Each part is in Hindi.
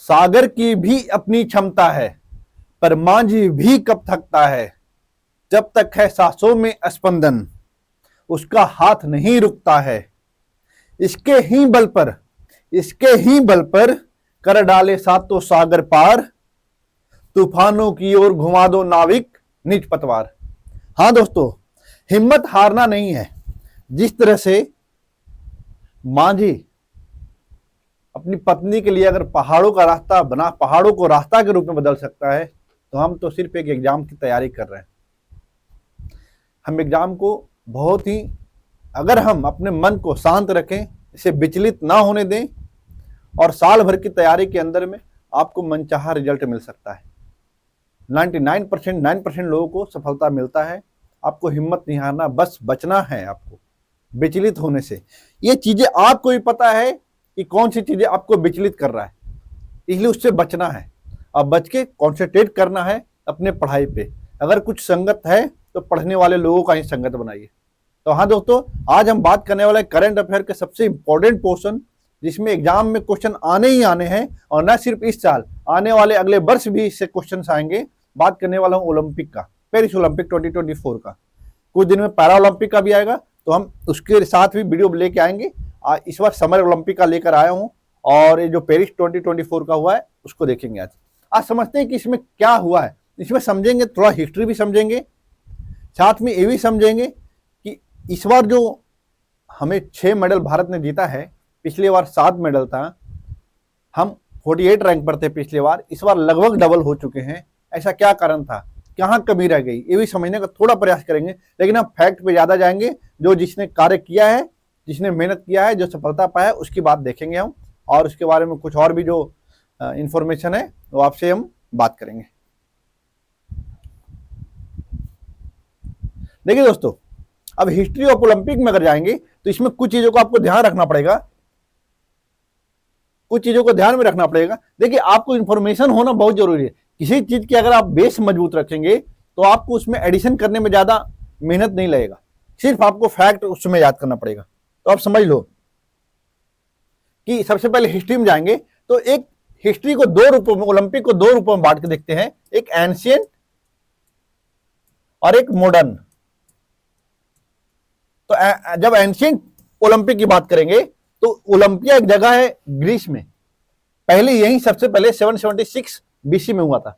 सागर की भी अपनी क्षमता है, पर मांझी भी कब थकता है। जब तक है सांसों में स्पंदन, उसका हाथ नहीं रुकता है। इसके ही बल पर, इसके ही बल पर कर डाले सातों सागर पार। तूफानों की ओर घुमा दो नाविक निज पतवार। हाँ दोस्तों, हिम्मत हारना नहीं है। जिस तरह से मांझी अपनी पत्नी के लिए अगर पहाड़ों का रास्ता बना, पहाड़ों को रास्ता के रूप में बदल सकता है, तो हम तो सिर्फ एक एग्जाम की तैयारी कर रहे हैं। हम एग्जाम को बहुत ही, अगर हम अपने मन को शांत रखें, इसे विचलित ना होने दें, और साल भर की तैयारी के अंदर में आपको मनचाहा रिजल्ट मिल सकता है। 99% लोगों को सफलता मिलता है। आपको हिम्मत नहीं हारना, बस बचना है आपको विचलित होने से। ये चीजें आपको भी पता है कि कौन सी चीजें आपको विचलित कर रहा है, इसलिए उससे बचना है। अब बच के कॉन्सेंट्रेट करना है अपने पढ़ाई पे। अगर कुछ संगत है तो पढ़ने वाले लोगों का ही संगत बनाइए। तो हाँ दोस्तों, आज हम बात करने वाले करंट अफेयर के सबसे इंपॉर्टेंट पोर्शन, जिसमें एग्जाम में क्वेश्चन आने ही आने हैं, और न सिर्फ इस साल, आने वाले अगले वर्ष भी इससे क्वेश्चन आएंगे। बात करने वाला हूँ ओलंपिक का, पेरिस ओलंपिक 2024 का। कुछ दिन में पैरा ओलंपिक का भी आएगा, तो हम उसके साथ भी वीडियो लेके आएंगे। इस बार समर ओलंपिक का लेकर आया हूँ, और ये जो पेरिस 2024 का हुआ है उसको देखेंगे। आज समझते हैं कि इसमें क्या हुआ है। इसमें समझेंगे, थोड़ा हिस्ट्री भी समझेंगे, साथ में ये भी समझेंगे कि इस बार जो हमें 6 मेडल भारत ने जीता है, पिछली बार 7 मेडल था, हम 48 रैंक पर थे पिछली बार, इस बार लगभग डबल हो चुके हैं। ऐसा क्या कारण था, कहाँ कमी रह गई, ये भी समझने का थोड़ा प्रयास करेंगे। लेकिन हम फैक्ट पे ज्यादा जाएंगे। जो जिसने कार्य किया है, जिसने मेहनत किया है, जो सफलता पाया है, उसकी बात देखेंगे हम, और उसके बारे में कुछ और भी जो इंफॉर्मेशन है वो आपसे हम बात करेंगे। देखिए दोस्तों, अब हिस्ट्री ऑफ ओलंपिक में अगर जाएंगे तो इसमें कुछ चीजों को आपको ध्यान रखना पड़ेगा, कुछ चीजों को ध्यान में रखना पड़ेगा। देखिए, आपको इंफॉर्मेशन होना बहुत जरूरी है। किसी चीज की अगर आप बेस मजबूत रखेंगे तो आपको उसमें एडिशन करने में ज्यादा मेहनत नहीं लगेगा, सिर्फ आपको फैक्ट उसमें याद करना पड़ेगा। तो आप समझ लो कि सबसे पहले हिस्ट्री में जाएंगे तो एक हिस्ट्री को 2 रूपों में, ओलंपिक को 2 रूपों में बांट के देखते हैं, एक एंशियंट और एक मॉडर्न। तो जब एंशियंट ओलंपिक की बात करेंगे तो ओलंपिया एक जगह है ग्रीस में, पहले यही सबसे पहले 776 बीसी में हुआ था,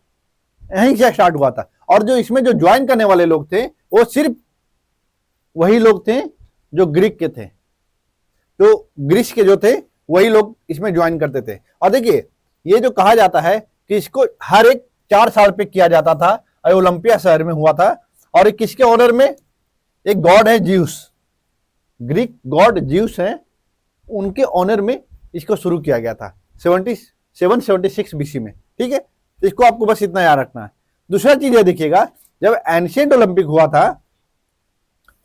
यहीं से स्टार्ट हुआ था। और जो इसमें जो ज्वाइन करने वाले लोग थे वो सिर्फ वही लोग थे जो ग्रीक के थे, तो ग्रीस के जो थे वही लोग इसमें ज्वाइन करते थे। और देखिए, ये जो कहा जाता है कि इसको हर एक 4 साल पे किया जाता था, और ओलंपिया शहर में हुआ था। और किसके ऑनर में, एक गॉड है ज्यूस, ग्रीक गॉड ज्यूस है, उनके ऑनर में इसको शुरू किया गया था 776 बीसी में। ठीक है, तो इसको आपको बस इतना याद रखना है। दूसरा चीज ये देखिएगा, जब एंशिएंट ओलंपिक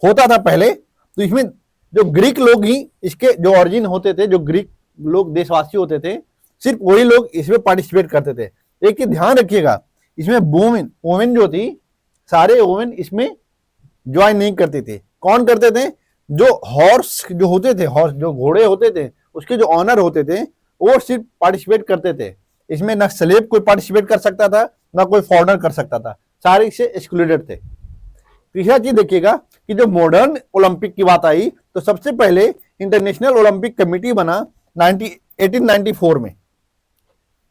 होता था पहले, तो इसमें जो ग्रीक लोग ही इसके जो ऑरिजिन होते थे, जो ग्रीक लोग देशवासी होते थे, सिर्फ वही लोग इसमें पार्टिसिपेट करते थे। एक ध्यान रखिएगा, इसमें वोमेन जो थी, सारे वोमेन इसमें ज्वाइन नहीं करते थे। कौन करते थे, जो हॉर्स जो होते थे, हॉर्स जो घोड़े होते थे, उसके जो ऑनर होते थे, वो सिर्फ पार्टिसिपेट करते थे। इसमें ना स्लेव कोई पार्टिसिपेट कर सकता था, ना कोई फॉरेनर कर सकता था, सारे इससे एक्सक्लूडेड थे। तीसरा चीज देखिएगा कि जो मॉडर्न ओलंपिक की बात आई, तो सबसे पहले इंटरनेशनल ओलंपिक कमेटी बना 1894 में,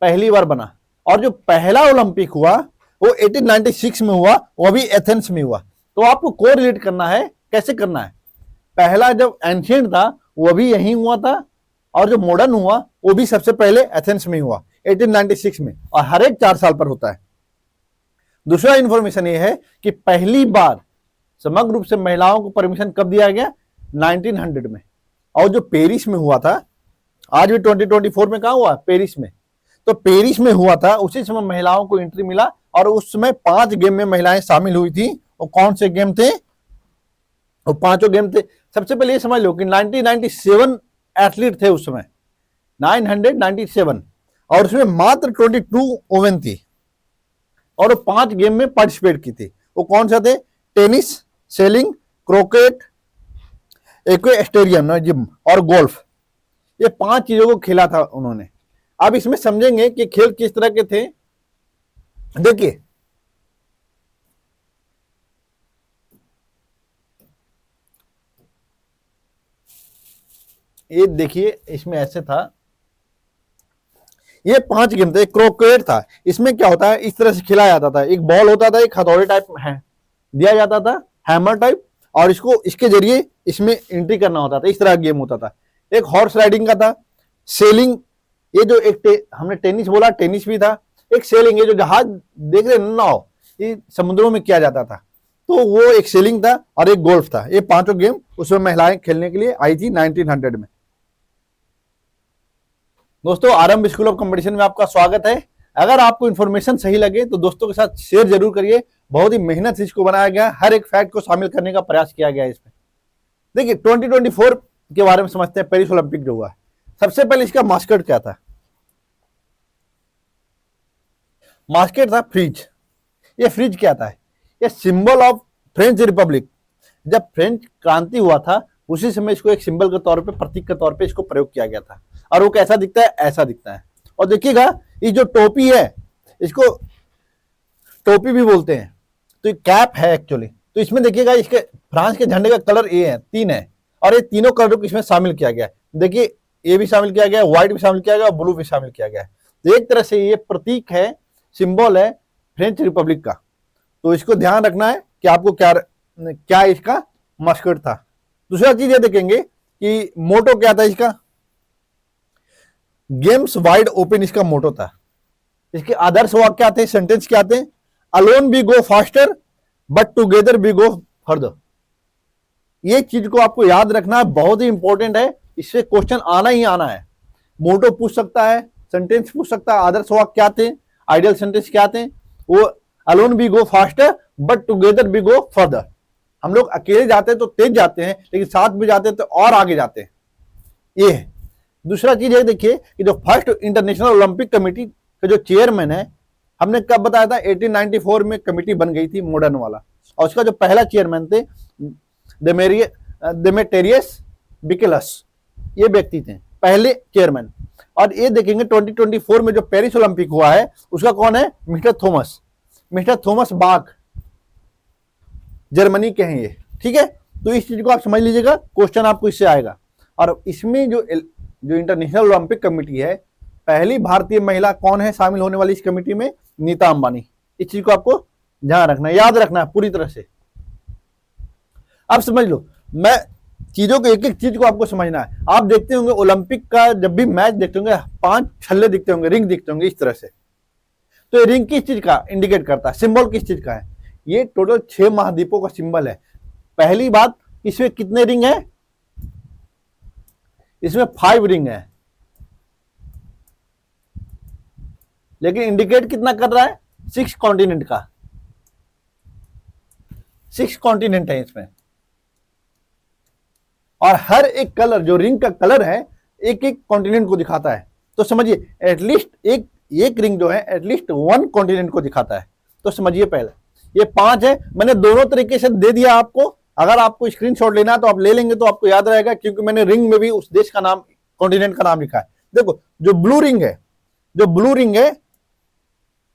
पहली बार बना। और जो पहला ओलंपिक हुआ वो 1896 में हुआ, वो भी एथेंस में हुआ। तो आपको कोरिलेट करना है, कैसे करना है। पहला जब एंशिएंट था वो भी यहीं हुआ था, और जो मॉडर्न हुआ वो भी सबसे पहले एथेंस में हुआ 1896 में, और हर एक 4 साल पर होता है। दूसरा इंफॉर्मेशन ये है कि पहली बार समग्र रूप से महिलाओं को परमिशन कब दिया गया, 1900 में। और जो पेरिस में हुआ था, आज भी 2024 में कहा हुआ, पेरिस में। तो पेरिस में हुआ था, उसी समय महिलाओं को एंट्री मिला, और उस समय 5 गेम में महिलाएं शामिल हुई थी। और कौन से गेम थे, वो 5 गेम थे। सबसे पहले ये समझ लो कि 1997 एथलीट थे उस समय, 997, और उसमें मात्र 22 वुमेन थी, और वो 5 गेम में पार्टिसिपेट की थी। वो कौन सा थे, टेनिस, सेलिंग, क्रिकेट, एक्वेस्टेरियन जिम और गोल्फ। ये 5 चीजों को खेला था उन्होंने। अब इसमें समझेंगे कि खेल किस तरह के थे। देखिए ये देखिए इसमें ऐसे था, ये 5 गेम थे। एक क्रोकेट था, इसमें क्या होता है, इस तरह से खिलाया जाता था, एक बॉल होता था, एक हथौड़े टाइप है दिया जाता था, हैमर टाइप, और इसको इसके जरिए इसमें एंट्री करना होता था। इस तरह का गेम होता था। एक हॉर्स राइडिंग का था, सेलिंग, ये जो एक हमने टेनिस बोला, टेनिस भी था। एक सेलिंग, ये जो जहाज देख रहे नाव, ये समुद्रों में किया जाता था, तो वो एक सेलिंग था, और एक गोल्फ था। ये 5 गेम उसमें महिलाएं खेलने के लिए आई थी 1900 में। दोस्तों आरंभ स्कूल ऑफ कंपटीशन में आपका स्वागत है। अगर आपको इन्फॉर्मेशन सही लगे तो दोस्तों के साथ शेयर जरूर करिए। बहुत ही मेहनत से इसको बनाया गया, हर एक फैक्ट को शामिल करने का प्रयास किया गया है इसमें। देखिए 2024 के बारे में समझते हैं, पेरिस ओलंपिक जो हुआ है। सबसे पहले इसका मास्कट क्या था? मास्कट था फ्रिज। ये फ्रिज क्या था? ये सिंबल ऑफ फ्रेंच रिपब्लिक। जब फ्रेंच क्रांति हुआ था उसी समय इसको एक सिंबल के तौर पे, प्रतीक के तौर पे इसको प्रयोग किया गया था। और वो कैसा दिखता है? ऐसा दिखता है। और देखिएगा ये जो टोपी है, इसको टोपी भी बोलते हैं, तो ये कैप है एक्चुअली। तो इसमें देखिएगा इसके फ्रांस के झंडे का कलर ये है, 3 है, और ये तीनों कलर को इसमें शामिल किया गया है। देखिए ये भी शामिल किया गया है, व्हाइट भी शामिल किया गया है, ब्लू भी शामिल किया गया है। तो एक तरह से ये प्रतीक है, सिंबल है फ्रेंच रिपब्लिक का। तो इसको ध्यान रखना है कि आपको क्या क्या इसका मस्कट था। दूसरा चीज ये देखेंगे कि मोटो क्या था इसका। गेम्स वाइड ओपन इसका मोटो था। इसके आदर्श वाक्य क्या थे, सेंटेंस क्या थे? Alone we go faster but together we go further. ये चीज को आपको याद रखना है, बहुत ही इंपॉर्टेंट है। इससे क्वेश्चन आना ही आना है। मोटो पूछ सकता है, सेंटेंस पूछ सकता है, आदर्श वाक्य क्या थे, आइडियल सेंटेंस क्या थे। वो alone we go faster but together we go further. हम लोग अकेले जाते हैं तो तेज जाते हैं, लेकिन साथ में जाते हैं तो और आगे जाते हैं। ये है। दूसरा चीज है, देखिए कि जो फर्स्ट इंटरनेशनल ओलंपिक कमेटी का जो चेयरमैन है, हमने कब बताया था? 1894 में कमेटी बन गई थी मॉडर्न वाला, और उसका जो पहला चेयरमैन थे डेमेटेरियस बिकेलस, ये व्यक्ति थे पहले चेयरमैन। और ये देखेंगे 2024 में जो पेरिस ओलंपिक हुआ है उसका कौन है? मिस्टर थॉमस बाक, जर्मनी के हैं ये। ठीक है, तो इस चीज को आप समझ लीजिएगा, क्वेश्चन आपको इससे आएगा। और इसमें जो इंटरनेशनल ओलंपिक कमेटी है, पहली भारतीय महिला कौन है शामिल होने वाली इस कमेटी में? नीता अंबानी। इस चीज को आपको ध्यान रखना, याद रखना है पूरी तरह से। अब समझ लो, मैं चीजों को एक एक चीज को आपको समझना है। आप देखते होंगे ओलंपिक का जब भी मैच देखते होंगे, 5 छल्ले दिखते होंगे, रिंग दिखते होंगे इस तरह से। तो ये रिंग किस चीज का इंडिकेट करता है? सिंबल किस चीज का है? ये टोटल 6 महाद्वीपों का सिंबल है। पहली बात, इसमें कितने रिंग है? इसमें 5 रिंग है, लेकिन इंडिकेट कितना कर रहा है? 6 कॉन्टिनेंट का। 6 कॉन्टिनेंट है इसमें, और हर एक कलर जो रिंग का कलर है एक एक कॉन्टिनेंट को दिखाता है। तो समझिए एटलीस्ट एक रिंग जो है एटलीस्ट 1 कॉन्टिनेंट को दिखाता है। तो समझिए पहले ये 5 है, मैंने दोनों तरीके से दे दिया आपको। अगर आपको स्क्रीनशॉट लेना है तो आप ले लेंगे, तो आपको याद रहेगा, क्योंकि मैंने रिंग में भी उस देश का नाम, कॉन्टिनेंट का नाम लिखा है। देखो जो ब्लू रिंग है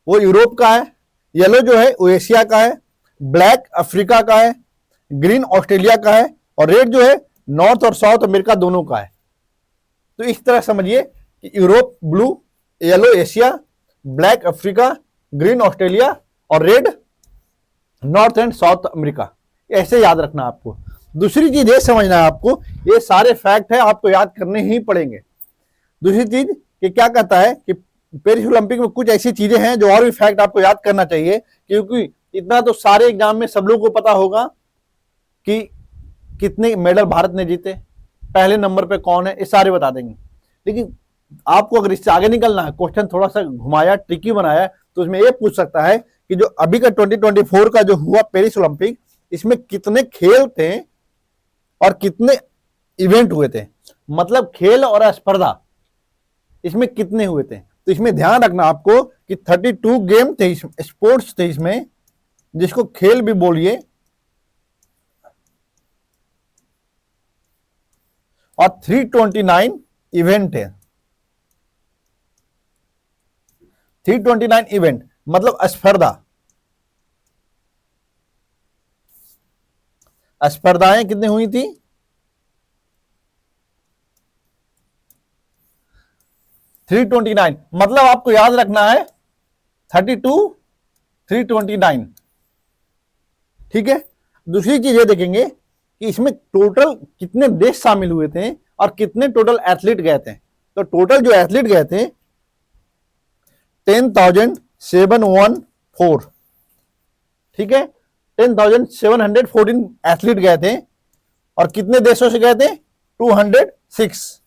वो यूरोप का है, येलो जो है वो एशिया का है, ब्लैक अफ्रीका का है, ग्रीन ऑस्ट्रेलिया का है, और रेड जो है नॉर्थ और साउथ अमेरिका दोनों का है। तो इस तरह समझिए कि Europe blue, yellow Asia, black Africa, green Australia, और red North and South America. ऐसे याद रखना आपको। दूसरी चीज ये समझना है आपको, ये सारे फैक्ट है आपको याद करने ही पड़ेंगे। दूसरी चीज कि क्या कहता है कि पेरिस ओलंपिक में कुछ ऐसी चीजें हैं जो और भी फैक्ट आपको याद करना चाहिए, क्योंकि इतना तो सारे एग्जाम में सब लोगों को पता होगा कि कितने मेडल भारत ने जीते, पहले नंबर पे कौन है, ये सारे बता देंगे। लेकिन आपको अगर इससे आगे निकलना है, क्वेश्चन थोड़ा सा घुमाया, ट्रिकी बनाया, तो उसमें ये पूछ सकता है कि जो अभी का 2024 का जो हुआ पेरिस ओलंपिक, इसमें कितने खेल थे और कितने इवेंट हुए थे, मतलब खेल और स्पर्धा इसमें कितने हुए थे। तो इसमें ध्यान रखना आपको कि 32 गेम थे, स्पोर्ट्स थे इसमें, जिसको खेल भी बोलिए, और 329 इवेंट है। 329 इवेंट मतलब स्पर्धाएं कितनी हुई थी? 329 मतलब आपको याद रखना है 32 329। ठीक है। दूसरी चीज ये देखेंगे कि इसमें टोटल कितने देश शामिल हुए थे और कितने टोटल एथलीट गए थे। तो टोटल जो एथलीट गए थे 10,714। ठीक है, 10,714 एथलीट गए थे और कितने देशों से गए थे? 206।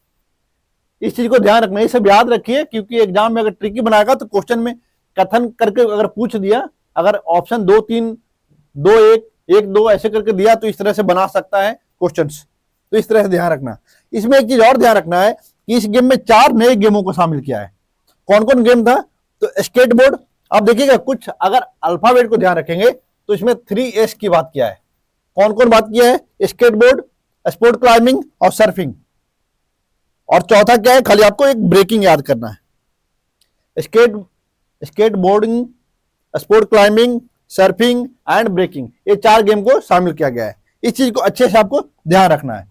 इस चीज को ध्यान रखना, ये सब याद रखिए, क्योंकि एग्जाम में अगर ट्रिकी बनाएगा तो क्वेश्चन में कथन करके अगर पूछ दिया, अगर ऑप्शन 2 3 2 1 1 2 ऐसे करके दिया तो इस तरह से बना सकता है क्वेश्चंस। तो इस तरह से ध्यान रखना। इसमें एक चीज और ध्यान रखना है कि इस गेम में 4 नए गेमों को शामिल किया है। कौन कौन गेम था? तो स्केटबोर्ड, आप देखिएगा कुछ अगर अल्फाबेट को ध्यान रखेंगे तो इसमें 3S की बात किया है। कौन कौन बात किया है? स्केटबोर्ड, स्पोर्ट क्लाइंबिंग और सर्फिंग। और चौथा क्या है? खाली आपको एक ब्रेकिंग याद करना है। Skateboarding, sport climbing, surfing and breaking, ये 4 गेम को शामिल किया गया है। इस चीज को अच्छे से आपको ध्यान रखना है।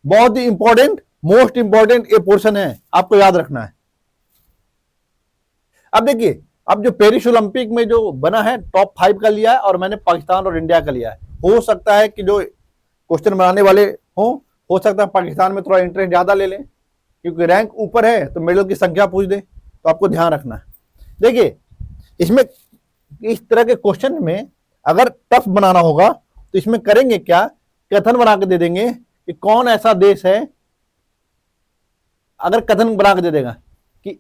बहुत ही इंपॉर्टेंट, मोस्ट इंपॉर्टेंट ये पोर्शन है, आपको याद रखना है। अब देखिए, अब जो पेरिस ओलंपिक में जो बना है टॉप 5 का लिया है और मैंने पाकिस्तान और इंडिया का लिया है। हो सकता है कि जो क्वेश्चन बनाने वाले हो सकता है पाकिस्तान में थोड़ा इंटरेस्ट ज्यादा ले लें, क्योंकि रैंक ऊपर है तो मेडल की संख्या पूछ दे, तो आपको ध्यान रखना है। देखिए, इसमें इस तरह के क्वेश्चन में अगर टफ बनाना होगा तो इसमें करेंगे क्या? कथन बना के दे देंगे कि कौन ऐसा देश है, अगर कथन बना के दे देगा कि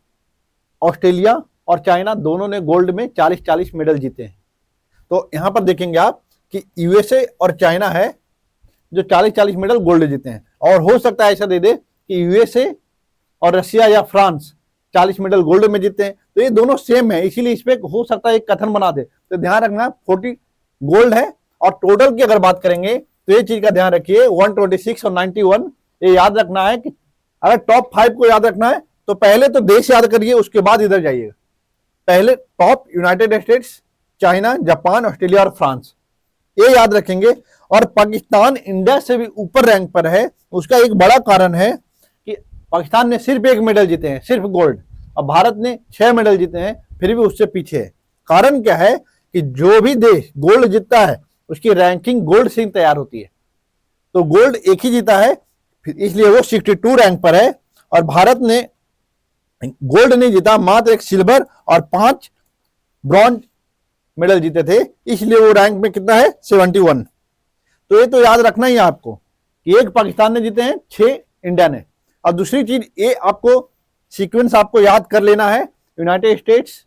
ऑस्ट्रेलिया और चाइना दोनों ने गोल्ड में 40-40 मेडल जीते हैं, तो यहां पर देखेंगे आप कि यूएसए और चाइना है जो 40-40 मेडल गोल्ड जीते हैं। और हो सकता है ऐसा दे दे कि यूएसए और रशिया या फ्रांस 40 मेडल गोल्ड में जीते हैं, तो ये दोनों सेम है, इसीलिए इस पे हो सकता है एक कथन बना दे। तो ध्यान रखना 40 गोल्ड है। और टोटल की अगर बात करेंगे तो ये चीज का ध्यान रखिए 126 और 91, ये याद रखना है कि अगर टॉप 5 को याद रखना है तो पहले तो देश याद करिए, उसके बाद इधर जाइएगा। पहले top United states, China, Japan, Australia और फ्रांस, ये याद रखेंगे। और पाकिस्तान इंडिया से भी ऊपर रैंक पर है, उसका एक बड़ा कारण है कि पाकिस्तान ने सिर्फ 1 मेडल जीते हैं, सिर्फ गोल्ड, और भारत ने 6 मेडल जीते हैं, फिर भी उससे पीछे है। कारण क्या है कि जो भी देश गोल्ड जीतता है उसकी रैंकिंग गोल्ड से तैयार होती है। तो गोल्ड एक ही जीता है, इसलिए वो 62 रैंक पर है। और भारत ने गोल्ड नहीं जीता, मात्र 1 सिल्वर और 5 ब्रॉन्ज मेडल जीते थे, इसलिए वो रैंक में कितना है? 71। तो ये तो याद रखना ही है आपको कि 1 पाकिस्तान ने जीते हैं, 6 इंडिया ने। और दूसरी चीज ये आपको सीक्वेंस आपको याद कर लेना है, यूनाइटेड स्टेट्स,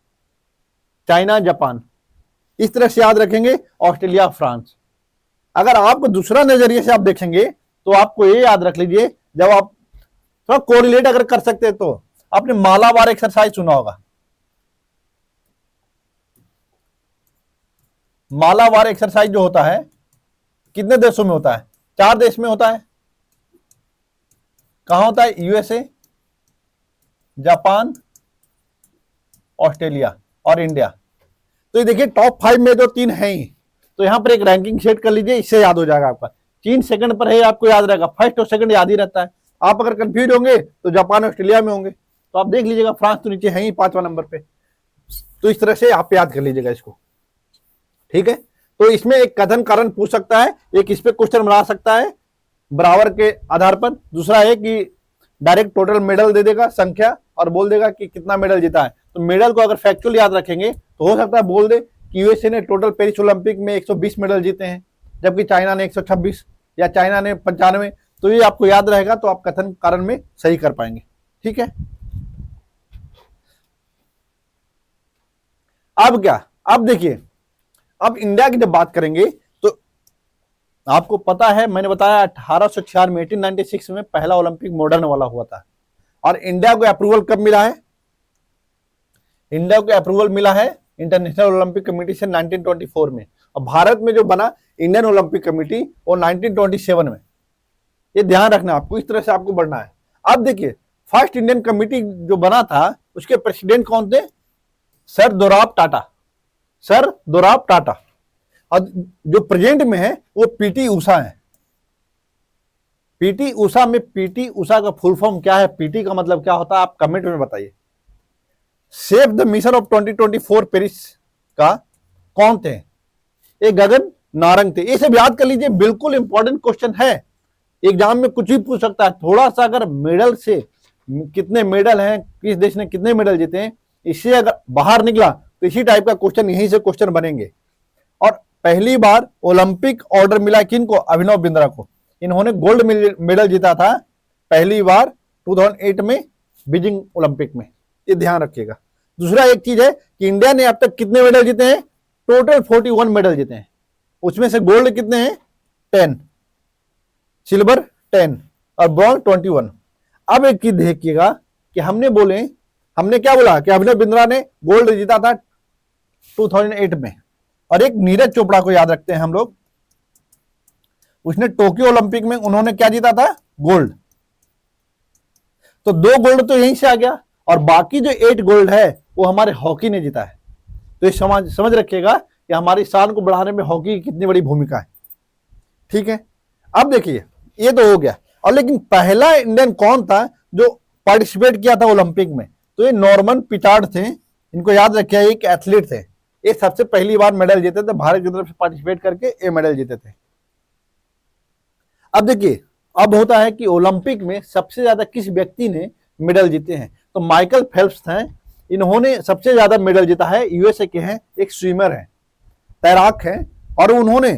चाइना, जापान, इस तरह से याद रखेंगे, ऑस्ट्रेलिया, फ्रांस। अगर आपको दूसरा नजरिए से आप देखेंगे तो आपको ये याद रख लीजिए, जब आप थोड़ा कोरिलेट अगर कर सकते हैं तो आपने मालाबार एक्सरसाइज सुना होगा। मालाबार एक्सरसाइज जो होता है कितने देशों में होता है? 4 देश में होता है। कहां होता है? यूएसए, जापान, ऑस्ट्रेलिया और इंडिया। तो ये देखिए टॉप 5 में जो 3 है ही, तो यहां पर एक रैंकिंग सेट कर लीजिए, इससे याद हो जाएगा आपका। 3 सेकंड पर है, आपको याद रहेगा, फर्स्ट और सेकंड याद ही रहता है। आप अगर कंफ्यूज होंगे तो जापान, ऑस्ट्रेलिया में होंगे, तो आप देख लीजिएगा फ्रांस तो नीचे है ही 5वां नंबर पे। तो इस तरह से आप याद कर लीजिएगा इसको, ठीक है। तो इसमें एक कथन कारण पूछ सकता है, एक इस पे क्वेश्चन बना सकता है बराबर के आधार पर। दूसरा है कि डायरेक्ट टोटल मेडल दे देगा संख्या और बोल देगा कि कितना मेडल जीता है। तो मेडल को अगर फैक्चुअल याद रखेंगे तो हो सकता है बोल दे कि यूएसए ने टोटल पेरिस ओलंपिक में 120 मेडल जीते हैं, जबकि चाइना ने 126 या चाइना ने 95। तो ये आपको याद रहेगा, तो आप कथन कारण में सही कर पाएंगे, ठीक है। अब क्या? अब देखिए, अब इंडिया की जब बात करेंगे तो आपको पता है, मैंने बताया 1896 में 1896 में पहला ओलंपिक मॉडर्न वाला हुआ था। और इंडिया को अप्रूवल कब मिला है? इंडिया को अप्रूवल मिला है इंटरनेशनल ओलंपिक कमेटी से 1924 में। और भारत में जो बना इंडियन ओलंपिक कमेटी वो 1927 में। ये ध्यान रखना आपको, इस तरह से आपको बढ़ना है। अब देखिए, फर्स्ट इंडियन कमेटी जो बना था उसके प्रेसिडेंट कौन थे? Sir Dorab Tata, sir Dorab Tata. और जो प्रेजेंट में है वो पीटी उषा है। पीटी उषा में, पीटी उषा का फुल फॉर्म क्या है, पीटी का मतलब क्या होता है, आप कमेंट में बताइए। Save the mission of 2024 Paris का कौन थे? ये गगन नारंग थे। ये सब याद कर लीजिए, बिल्कुल इंपॉर्टेंट क्वेश्चन है, एग्जाम में कुछ भी पूछ सकता है। थोड़ा सा अगर मेडल से, कितने मेडल हैं, किस देश ने कितने मेडल जीते हैं, इससे अगर बाहर निकला तो इसी टाइप का क्वेश्चन, यहीं से क्वेश्चन बनेंगे। और पहली बार ओलंपिक ऑर्डर मिला किनको? अभिनव बिंद्रा को। इन्होंने गोल्ड मेडल जीता था पहली बार 2008 में बीजिंग ओलंपिक में, ये ध्यान रखिएगा। दूसरा एक चीज है कि इंडिया ने अब तक कितने मेडल जीते हैं? टोटल 41 मेडल जीते हैं। उसमें से गोल्ड कितने हैं? 10, सिल्वर 10 और ब्रॉन्ज 21। अब एक चीज देखिएगा कि हमने क्या बोला कि अभिनव बिंद्रा ने गोल्ड जीता था 2008 में, और एक नीरज चोपड़ा को याद रखते हैं हम लोग, उसने टोक्यो ओलंपिक में उन्होंने क्या जीता था? गोल्ड। तो 2 गोल्ड तो यहीं से आ गया, और बाकी जो 8 गोल्ड है वो हमारे हॉकी ने जीता है। तो ये समझ रखिएगा कि हमारी शान को बढ़ाने में हॉकी की कितनी बड़ी भूमिका है। ठीक है, अब देखिए ये तो हो गया। और लेकिन पहला इंडियन कौन था जो पार्टिसिपेट किया था ओलंपिक में? तो ये नॉर्मन पिटार्ड थे। इनको याद रखिए, एक एथलीट थे, ये सबसे पहली बार मेडल जीते थे, भारत की तरफ से पार्टिसिपेट करके ये मेडल जीते थे। अब देखिए, अब होता है कि ओलंपिक में सबसे ज्यादा किस व्यक्ति ने मेडल जीते हैं? तो माइकल फेल्प्स हैं, इन्होंने सबसे ज्यादा मेडल जीता है। यूएसए के हैं, एक स्विमर है, तैराक है, और उन्होंने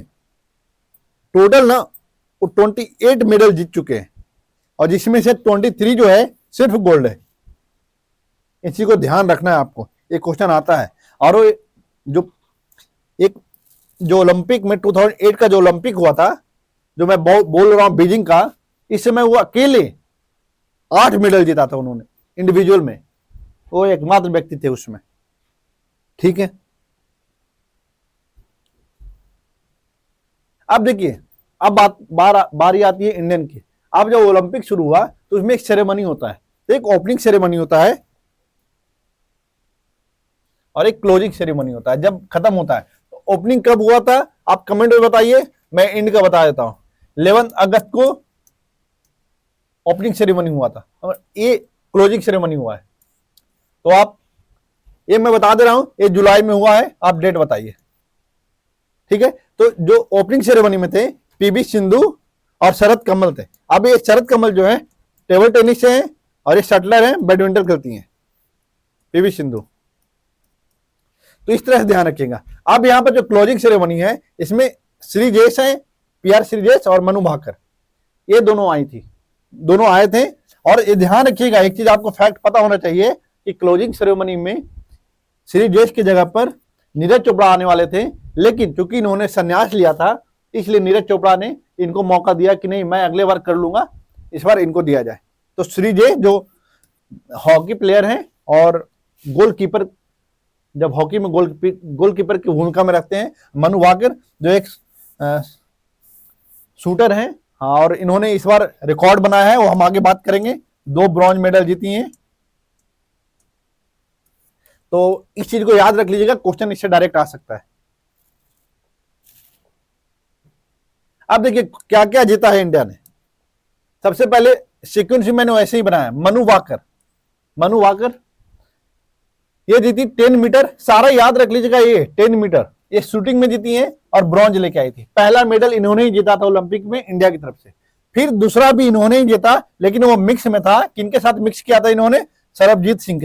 टोटल ना 28 मेडल जीत चुके हैं, और जिसमें से 23 जो है सिर्फ गोल्ड है। इसी को ध्यान रखना है आपको, एक क्वेश्चन आता है। और जो ओलंपिक में 2008 का जो ओलंपिक हुआ था, जो मैं बोल रहा हूं बीजिंग का, इस समय वो अकेले 8 मेडल जीता था उन्होंने इंडिविजुअल में, वो एकमात्र व्यक्ति थे उसमें। ठीक है, अब देखिए, अब बारी आती है इंडियन की। अब जब ओलंपिक शुरू हुआ तो उसमें एक सेरेमनी होता है, तो एक ओपनिंग सेरेमनी होता है और एक क्लोजिंग सेरेमनी होता है जब खत्म होता है। तो ओपनिंग कब हुआ था आप कमेंट में बताइए, मैं एंड का बता देता हूं। 11 अगस्त को ओपनिंग सेरेमनी हुआ था, और ये क्लोजिंग सेरेमनी हुआ है। तो आप, ये मैं बता दे रहा हूं, ये जुलाई में हुआ है, आप डेट बताइए। ठीक है, तो जो ओपनिंग सेरेमनी में थे पीवी सिंधु और शरद कमल थे। अब ये शरद कमल जो है टेबल टेनिस से हैं, और ये शटलर हैं, बैडमिंटन खेलती हैं पीवी सिंधु। तो इस तरह से ध्यान रखिएगा। अब यहां पर जो क्लोजिंग सेरेमनी है, इसमें श्रीजेश है, पीआर श्रीजेश और मनु भाकर, ये दोनों आए थे। और ये ध्यान रखिएगा, एक चीज आपको फैक्ट पता होना चाहिए कि क्लोजिंग सेरेमनी में श्रीजेश की जगह पर नीरज चोपड़ा आने वाले थे, लेकिन चूंकि इन्होंने संन्यास लिया था, इसलिए नीरज चोपड़ा ने इनको मौका दिया कि नहीं, मैं अगले बार कर लूंगा, इस बार इनको दिया जाए। तो श्रीजेश जो हॉकी प्लेयर हैं और गोलकीपर, जब हॉकी में गोलकीपर की भूमिका में रखते हैं। मनु भाकर जो एक शूटर हैं, और इन्होंने इस बार रिकॉर्ड बनाया है, वो हम आगे बात करेंगे। 2 ब्रॉन्ज मेडल जीती हैं। तो इस चीज को याद रख लीजिएगा, क्वेश्चन इससे डायरेक्ट आ सकता है। अब देखिए क्या क्या जीता है इंडिया ने। सबसे पहले सीक्वेंस मैंने वैसे ही बनाया, मनु भाकर ये जीती 10 मीटर, सारा याद रख लीजिएगा, ये 10 मीटर ये शूटिंग में जीती है और ब्रॉन्ज लेके आई थी। पहला मेडल इन्होंने ही जीता था ओलंपिक में इंडिया की तरफ से। फिर दूसरा भी इन्होंने ही जीता, लेकिन वो मिक्स में था। किनके साथ मिक्स किया था इन्होंने? सरबजोत सिंह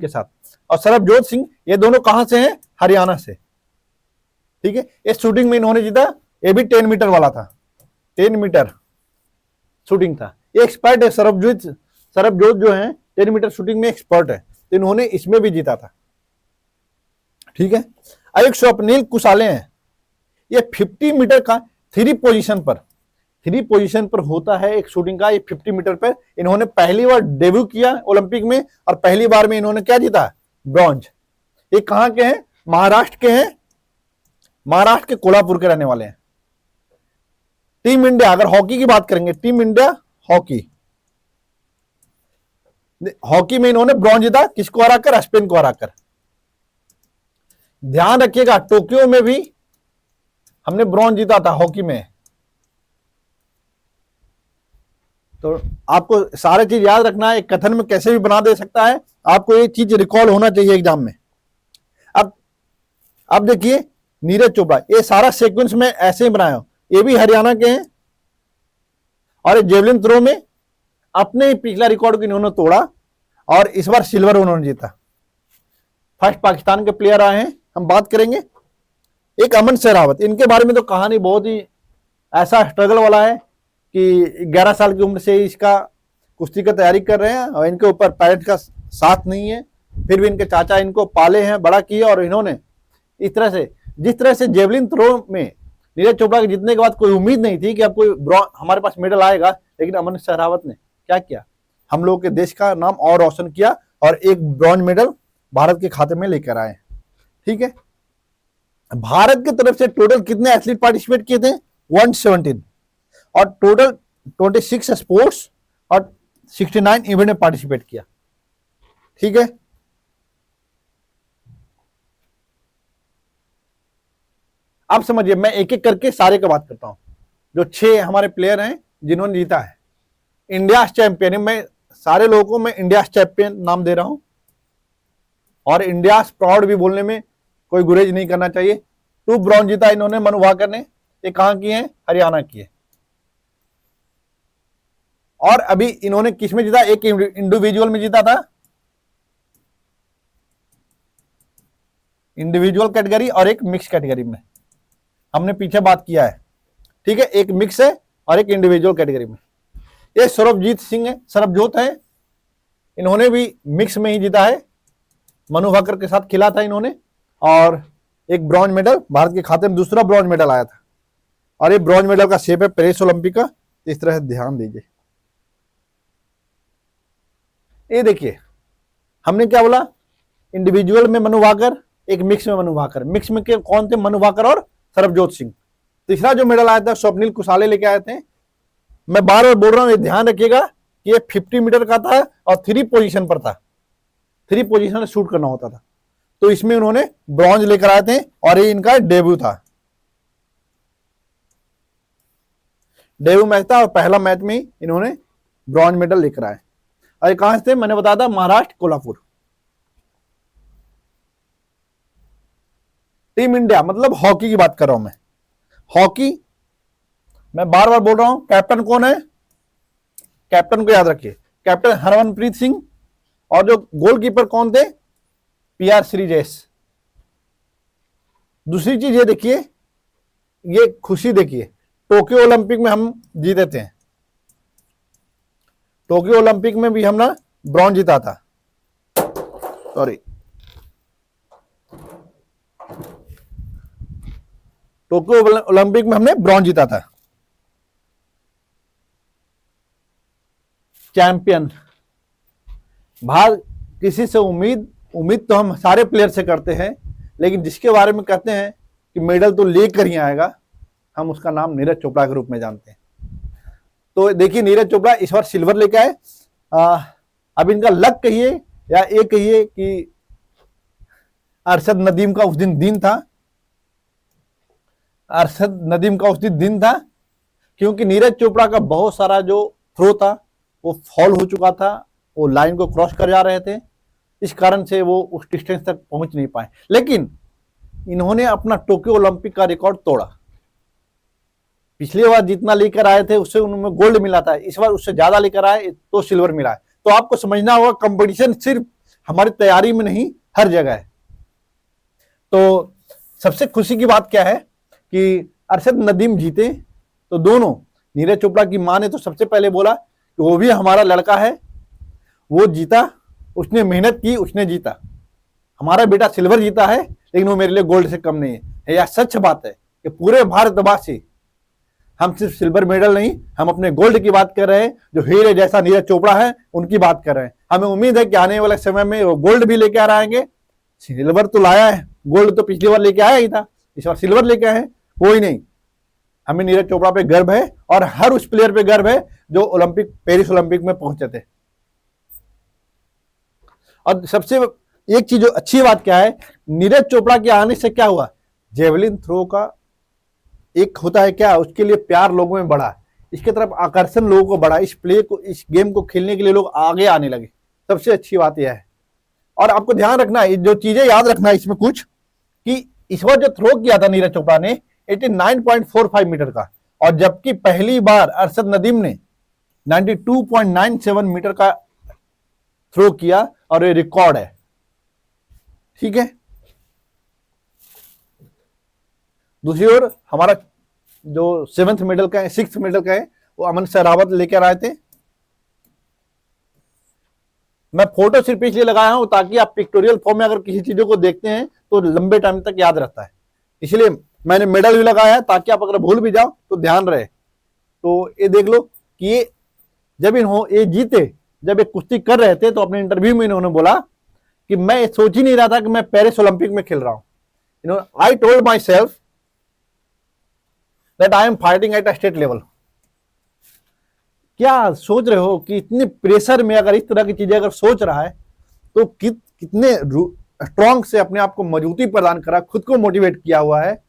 के साथ। और सरबजोत सिंह ये दोनों कहां से हैं? हरियाणा से। ठीक है, इस शूटिंग में इन्होंने जीता, ये भी 10 मीटर वाला था, 10 मीटर शूटिंग था। ये एक्सपर्ट है सरबजोत जो है 10 मीटर शूटिंग में एक्सपर्ट है, तो इन्होंने इसमें भी जीता था। ठीक है, अब एक स्वप्निल कुशाले हैं, ये 50 मीटर का 3 पोजीशन पर होता है एक शूटिंग का, ये 50 मीटर पर इन्होंने पहली बार डेब्यू किया ओलंपिक में, और पहली बार में इन्होंने क्या जीता? ब्रॉन्ज। ये कहां के हैं? महाराष्ट्र के हैं, महाराष्ट्र के कोल्हापुर के रहने वाले हैं। टीम इंडिया, अगर हॉकी की बात करेंगे, टीम इंडिया हॉकी में इन्होंने ब्रॉन्ज जीता, किसको हराकर? स्पेन को हराकर। ध्यान रखिएगा टोक्यो में भी हमने ब्रॉन्ज जीता था हॉकी में। तो आपको सारे चीज याद रखना है, कथन में कैसे भी बना दे सकता है, आपको ये चीज रिकॉल होना चाहिए एग्जाम में। अब देखिए नीरज चोपड़ा, ये सारा सीक्वेंस में ऐसे ही बनाया हूं, ये भी हरियाणा के हैं और ये जेवलिन थ्रो में अपने पिछला रिकॉर्ड को इन्होंने तोड़ा और इस बार सिल्वर उन्होंने जीता। फर्स्ट पाकिस्तान के प्लेयर आए हैं। हम बात करेंगे एक अमन सहरावत, इनके बारे में तो कहानी बहुत ही ऐसा स्ट्रगल वाला है कि 11 साल की उम्र से ही इसका कुश्ती का तैयारी कर रहे हैं और इनके ऊपर पेरेंट्स का साथ नहीं है, फिर भी इनके चाचा इनको पाले हैं, बड़ा किया और इन्होंने इस तरह से, जिस तरह से जेवलिन थ्रो में नीरज चोपड़ा के जीतने के बाद कोई उम्मीद नहीं थी कि अब कोई हमारे पास मेडल आएगा, लेकिन अमन सहरावत ने क्या किया, हम लोगों के देश का नाम और रोशन किया और एक ब्रॉन्ज मेडल भारत के खाते में लेकर आए। ठीक है, भारत की तरफ से टोटल कितने एथलीट पार्टिसिपेट किए थे? 117 और टोटल 26 स्पोर्ट्स और 69 इवेंट में पार्टिसिपेट किया। ठीक है, अब समझिए, मैं एक एक करके सारे का बात करता हूं। जो 6 हमारे प्लेयर हैं जिन्होंने जीता है इंडिया चैंपियन, मैं सारे लोगों को मैं इंडिया चैंपियन नाम दे रहा हूं और इंडिया प्राउड भी बोलने में कोई गुरेज नहीं करना चाहिए। 2 ब्रॉन्ज जीता इन्होंने, मनु भाकर ने, ये कहां की है? हरियाणा की है। और अभी इन्होंने किस में जीता? एक इंडिविजुअल में जीता था, इंडिविजुअल कैटेगरी और एक मिक्स कैटेगरी में, हमने पीछे बात किया है। ठीक है, एक मिक्स है और एक इंडिविजुअल कैटेगरी में। ये सरबजीत सिंह है, सरबजोत है, इन्होंने भी मिक्स में ही जीता है, मनु भाकर के साथ खिला था इन्होंने और एक ब्रॉन्ज मेडल भारत के खाते में, दूसरा ब्रॉन्ज मेडल आया था। और ये ब्रॉन्ज मेडल का शेप है पेरिस ओलंपिक का, इस तरह से ध्यान दीजिए। ये देखिए हमने क्या बोला, इंडिविजुअल में मनु भाकर, एक मिक्स में मनु भाकर। मिक्स में के कौन थे? मनु भाकर और सरबजोत सिंह। तीसरा जो मेडल आया था स्वप्निल कुसाले लेके आए थे। मैं बार बार बोल रहा हूं, ये ध्यान रखिएगा कि ये 50 मीटर का था और 3 पोजीशन पर था, 3 पोजीशन में शूट करना होता था, तो इसमें उन्होंने ब्रॉन्ज लेकर आए थे और ये इनका डेब्यू था, डेब्यू मैच था और पहला मैच में ही इन्होंने ब्रॉन्ज मेडल लेकर आए। और कहां से? मैंने बताया था महाराष्ट्र, कोल्हापुर। टीम इंडिया मतलब हॉकी की बात कर रहा हूं मैं। हॉकी मैं बार बार बोल रहा हूं, कैप्टन कौन है? कैप्टन को याद रखिए, कैप्टन हरमनप्रीत सिंह। और जो गोलकीपर कौन थे? PR श्रीजेश। दूसरी चीज ये देखिए, ये खुशी देखिए, टोक्यो ओलंपिक में हम जीते थे, टोक्यो ओलंपिक में भी हमने ब्रॉन्ज जीता था, सॉरी टोक्यो ओलंपिक में हमने ब्रॉन्ज जीता था। चैंपियन भारत, किसी से उम्मीद तो हम सारे प्लेयर से करते हैं, लेकिन जिसके बारे में कहते हैं कि मेडल तो लेकर ही आएगा, हम उसका नाम नीरज चोपड़ा के रूप में जानते हैं। तो देखिए नीरज चोपड़ा इस बार सिल्वर लेके आए। अब इनका लक कहिए या ये कहिए कि अरशद नदीम का उस दिन था, अरशद नदीम का उस दिन था, क्योंकि नीरज चोपड़ा का बहुत सारा जो थ्रो था वो फॉल हो चुका था, वो लाइन को क्रॉस कर जा रहे थे, इस कारण से वो उस डिस्टेंस तक पहुंच नहीं पाए। लेकिन इन्होंने अपना टोक्यो ओलंपिक का रिकॉर्ड तोड़ा। पिछली बार जितना लेकर आए थे उससे उनमें गोल्ड मिला था, इस बार उससे ज्यादा लेकर आए तो सिल्वर मिला है। तो आपको समझना होगा कंपटीशन सिर्फ हमारी तैयारी में नहीं, हर जगह है। तो सबसे खुशी की बात क्या है कि अरशद नदीम जीते, तो दोनों, नीरज चोपड़ा की मां ने तो सबसे पहले बोला कि वो भी हमारा लड़का है, वो जीता, उसने मेहनत की, उसने जीता, हमारा बेटा सिल्वर जीता है, लेकिन वो मेरे लिए गोल्ड से कम नहीं है। यह सच बात है कि पूरे भारतवासी, हम सिर्फ सिल्वर मेडल नहीं, हम अपने गोल्ड की बात कर रहे हैं, जो हीरे जैसा नीरज चोपड़ा है उनकी बात कर रहे हैं। हमें उम्मीद है कि आने वाले समय में वो गोल्ड भी लेके आ आएंगे। सिल्वर तो लाया है, गोल्ड तो पिछली बार लेके आया ही था, इस बार सिल्वर लेके आए हैं। कोई नहीं, हमें नीरज चोपड़ा पे गर्व है और हर उस प्लेयर पे गर्व है जो पेरिस ओलंपिक में पहुंचे थे। और सबसे एक चीज जो अच्छी बात क्या है, नीरज चोपड़ा के आने से क्या हुआ, जेवलिन थ्रो का एक होता है क्या, उसके लिए प्यार लोगों में बढ़ा, इसके तरफ आकर्षण लोगों को बढ़ा, इस प्ले को, इस गेम को खेलने के लिए लोग आगे आने लगे। सबसे अच्छी बात यह है। और आपको ध्यान रखना है, जो चीजें याद रखना है इसमें कुछ, कि इस बार जो थ्रो किया था नीरज चोपड़ा ने 89.45 मीटर का, और जबकि पहली बार अरशद नदीम ने 92.97 मीटर का थ्रो किया, और ये रिकॉर्ड है। ठीक है, दूसरी ओर हमारा जो 7th मेडल का है, 6th मेडल का है, वो अमन सहरावत लेकर आए थे। मैं फोटो सिर्फ इसलिए लगाया हूं ताकि आप पिक्टोरियल फॉर्म में अगर किसी चीजों को देखते हैं तो लंबे टाइम तक याद रहता है, इसलिए मैंने मेडल भी लगाया है ताकि आप अगर भूल भी जाओ तो ध्यान रहे। तो ये देख लो कि ये जब ये जीते, जब ये कुश्ती कर रहे थे, तो अपने इंटरव्यू में इन्होंने बोला कि मैं सोच ही नहीं रहा था कि मैं पेरिस ओलंपिक में खेल रहा हूं। I told my self that I am fighting at a state level. क्या सोच रहे हो कि इतने प्रेशर में अगर इस तरह की चीजें अगर सोच रहा है तो कितने स्ट्रांग से अपने आप को मजबूती प्रदान करा, खुद को मोटिवेट किया हुआ है।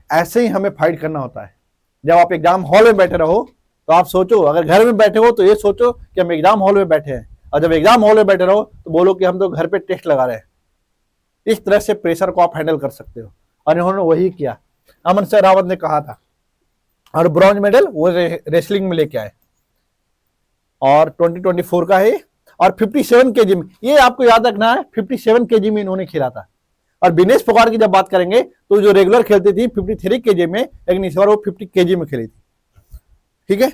ऐसे ही हमें फाइट करना होता है। जब आप एग्जाम हॉल में बैठे रहो तो आप सोचो, अगर घर में बैठे हो तो ये सोचो कि हम एग्जाम हॉल में बैठे हैं, और जब एग्जाम हॉल में बैठे रहो तो बोलो कि हम तो घर पे टेस्ट लगा रहे हैं। इस तरह से प्रेशर को आप हैंडल कर सकते हो, और इन्होंने वही किया। अमन सहरावत ने कहा था, और ब्रॉन्ज मेडल वो रेसलिंग में लेके आए, और 2024 का है, और 57 केजी में, ये आपको याद रखना है, 57 केजी में इन्होंने खेला था। और विनेश फोगाट की जब बात करेंगे तो जो रेगुलर खेलती थी 53 केजी में, लेकिन इस बार वो 50 केजी में खेली थी। ठीक है,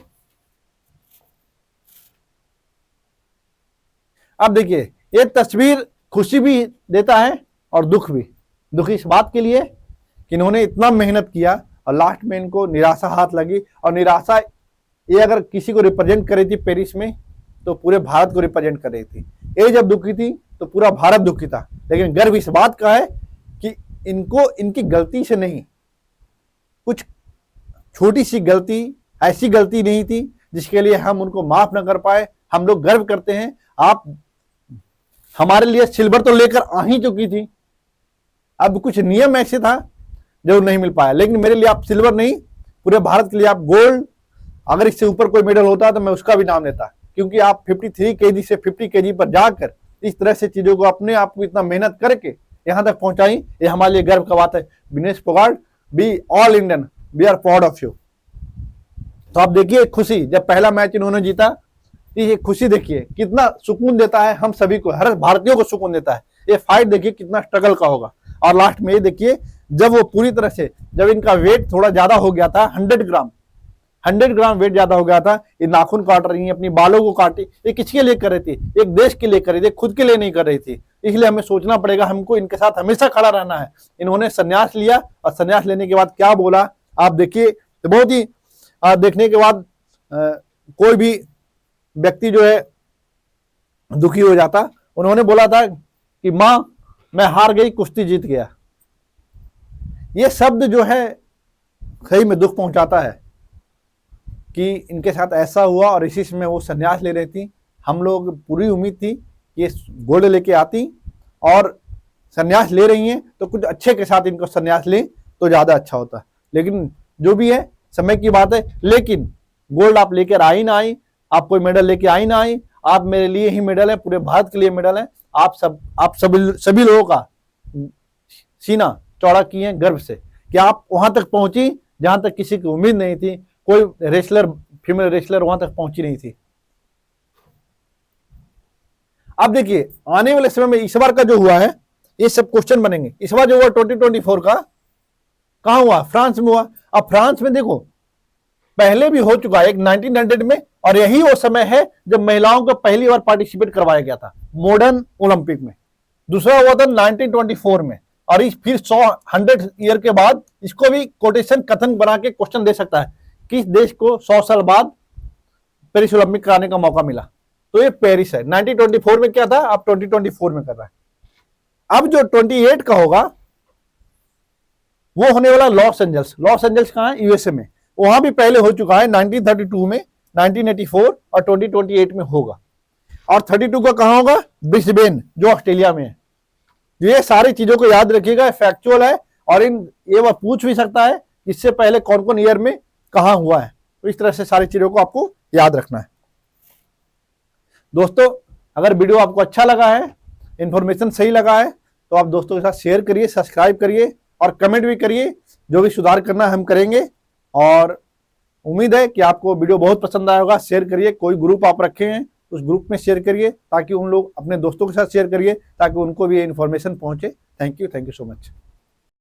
अब देखिए ये तस्वीर खुशी भी देता है और दुख भी। दुख इस बात के लिए कि इन्होंने इतना मेहनत किया और लास्ट में इनको निराशा हाथ लगी, और निराशा ये अगर किसी को रिप्रेजेंट कर रही थी पेरिस में तो पूरे भारत को रिप्रेजेंट कर रही थी। ये जब दुखी थी तो पूरा भारत दुखी था। लेकिन गर्व इस बात का है कि इनको इनकी गलती से नहीं, कुछ छोटी सी गलती, ऐसी गलती नहीं थी जिसके लिए हम उनको माफ न कर पाए। हम लोग गर्व करते हैं। आप हमारे लिए सिल्वर तो लेकर आ ही चुकी थी, अब कुछ नियम ऐसे था जो नहीं मिल पाया, लेकिन मेरे लिए आप सिल्वर नहीं, पूरे भारत के लिए आप गोल्ड। अगर इससे ऊपर कोई मेडल होता तो मैं उसका भी नाम लेता, क्योंकि आप 53 केजी से 50 केजी पर जाकर इस तरह से चीजों को अपने आप को इतना मेहनत करके यहां तक पहुंचाई, ये हमारे लिए गर्व का बात है। Vinesh Phogat, be all Indian, we are proud of you. तो आप देखिए खुशी, जब पहला मैच इन्होंने जीता, ये खुशी देखिए कितना सुकून देता है हम सभी को, हर भारतीयों को सुकून देता है। ये फाइट देखिए कितना स्ट्रगल का होगा। और लास्ट में ये देखिए, जब वो पूरी तरह से, जब इनका वेट थोड़ा ज्यादा हो गया था, 100 ग्राम वेट ज्यादा हो गया था, ये नाखून काट रही है, अपनी बालों को काटी, ये किसके लिए कर रही थी? एक देश के लिए कर रही थी, खुद के लिए नहीं कर रही थी। इसलिए हमें सोचना पड़ेगा, हमको इनके साथ हमेशा खड़ा रहना है। इन्होंने संन्यास लिया, और संन्यास लेने के बाद क्या बोला आप देखिए, तो बहुत ही देखने के बाद कोई भी व्यक्ति जो है दुखी हो जाता। उन्होंने बोला था कि मां मैं हार गई, कुश्ती जीत गया। ये शब्द जो है सही में दुख पहुंचाता है कि इनके साथ ऐसा हुआ, और इसी समय वो संन्यास ले रही थी। हम लोग पूरी उम्मीद थी कि ये गोल्ड लेके आती, और संन्यास ले रही हैं तो कुछ अच्छे के साथ इनको संन्यास ले तो ज्यादा अच्छा होता। लेकिन जो भी है समय की बात है। लेकिन गोल्ड आप लेकर आई ना आई, आप कोई मेडल लेके आई ना आई, आप मेरे लिए ही मेडल है, पूरे भारत के लिए मेडल है। आप सभी लोगों का सीना चौड़ा किए गर्व से कि आप वहां तक पहुंची जहां तक किसी की उम्मीद नहीं थी। कोई रेसलर, फीमेल रेसलर वहां तक पहुंची नहीं थी। अब देखिए आने वाले समय में इस बार का जो हुआ है, ये सब क्वेश्चन बनेंगे। इस बार जो हुआ 2024 का कहां हुआ? फ्रांस में हुआ। अब फ्रांस में देखो पहले भी हो चुका है, एक 1900 में, और यही वो समय है जब महिलाओं को पहली बार पार्टिसिपेट करवाया गया था मॉडर्न ओलंपिक में। दूसरा हुआ था 1924 में, और इस फिर 100 ईयर के बाद इसको भी कोटेशन कथन बना के क्वेश्चन दे सकता है, किस देश को 100 साल बाद पेरिस ओलंपिक कराने का मौका मिला? तो ये पेरिस है। 1924 में क्या था, अब 2024 में कर रहा है। अब जो 28 का होगा वो होने वाला लॉस एंजल्स। लॉस एंजल्स कहां है? यूएसए में। वहां भी पहले हो चुका है 1932 में, 1984 और 2028 में होगा। और 32 का कहां होगा? ब्रिस्बेन जो ऑस्ट्रेलिया में है। ये सारी चीजों को याद रखिएगा, फैक्चुअल है और ये वह पूछ भी सकता है इससे पहले कौन कौन ईयर में कहां हुआ है। तो इस तरह से सारी चीजों को आपको याद रखना है। दोस्तों अगर वीडियो आपको अच्छा लगा है, इंफॉर्मेशन सही लगा है, तो आप दोस्तों के साथ शेयर करिए, सब्सक्राइब करिए और कमेंट भी करिए। जो भी सुधार करना है हम करेंगे। और उम्मीद है कि आपको वीडियो बहुत पसंद आया होगा। शेयर करिए, कोई ग्रुप आप रखे हैं उस ग्रुप में शेयर करिए, ताकि उन लोग अपने दोस्तों के साथ शेयर करिए ताकि उनको भी ये इन्फॉर्मेशन पहुंचे। Thank you so much.